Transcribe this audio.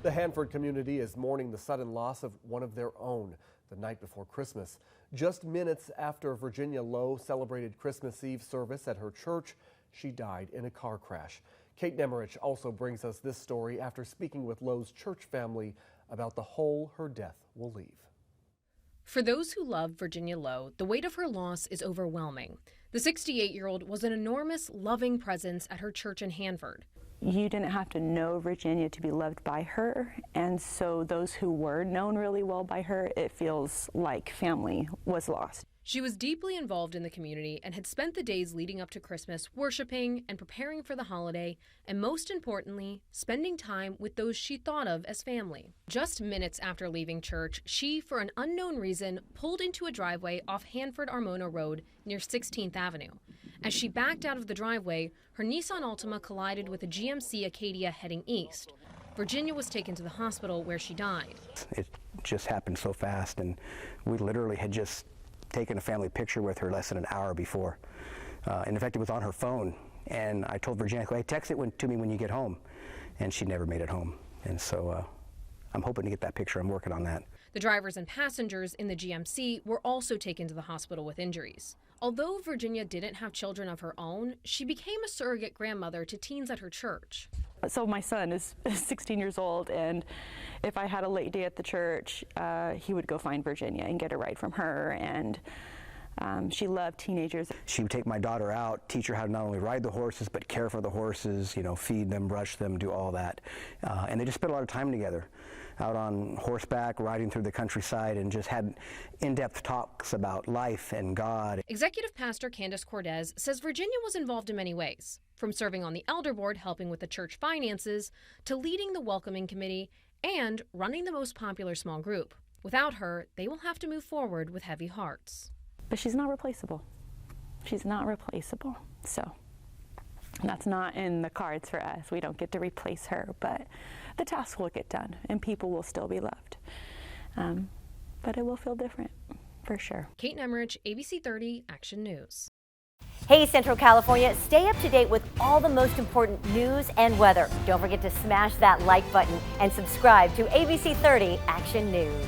The Hanford community is mourning the sudden loss of one of their own the night before Christmas. Just minutes after Virginia Lowe celebrated Christmas Eve service at her church, she died in a car crash. Kate Nemmerich also brings us this story after speaking with Lowe's church family about the hole her death will leave. For those who love Virginia Lowe, the weight of her loss is overwhelming. The 68-year-old was an enormous, loving presence at her church in Hanford. You didn't have to know Virginia to be loved by her, and so those who were known really well by her, it feels like family was lost. She was deeply involved in the community and had spent the days leading up to Christmas worshiping and preparing for the holiday, and most importantly, spending time with those she thought of as family. Just minutes after leaving church, she, for an unknown reason, pulled into a driveway off Hanford-Armona Road near 16th Avenue. As she backed out of the driveway, her Nissan Altima collided with a GMC Acadia heading east. Virginia was taken to the hospital where she died. It just happened so fast, and we literally had just taken a family picture with her less than an hour before. And in fact, it was on her phone, and I told Virginia, hey, text it to me when you get home, and she never made it home. And so I'm hoping to get that picture. I'm working on that. The drivers and passengers in the GMC were also taken to the hospital with injuries. Although Virginia didn't have children of her own, she became a surrogate grandmother to teens at her church. So my son is 16 years old, and if I had a late day at the church, he would go find Virginia and get a ride from her, and she loved teenagers. She would take my daughter out, teach her how to not only ride the horses, but care for the horses, feed them, brush them, do all that. And they just spent a lot of time together, out on horseback, riding through the countryside, and just had in-depth talks about life and God. Executive Pastor Candace Cordes says Virginia was involved in many ways, from serving on the elder board helping with the church finances, to leading the welcoming committee, and running the most popular small group. Without her, they will have to move forward with heavy hearts. But she's not replaceable. She's not replaceable. So that's not in the cards for us. We don't get to replace her, but the task will get done and people will still be loved. But it will feel different, for sure. Kate Nemmerich, ABC 30 Action News. Hey Central California, stay up to date with all the most important news and weather. Don't forget to smash that like button and subscribe to ABC 30 Action News.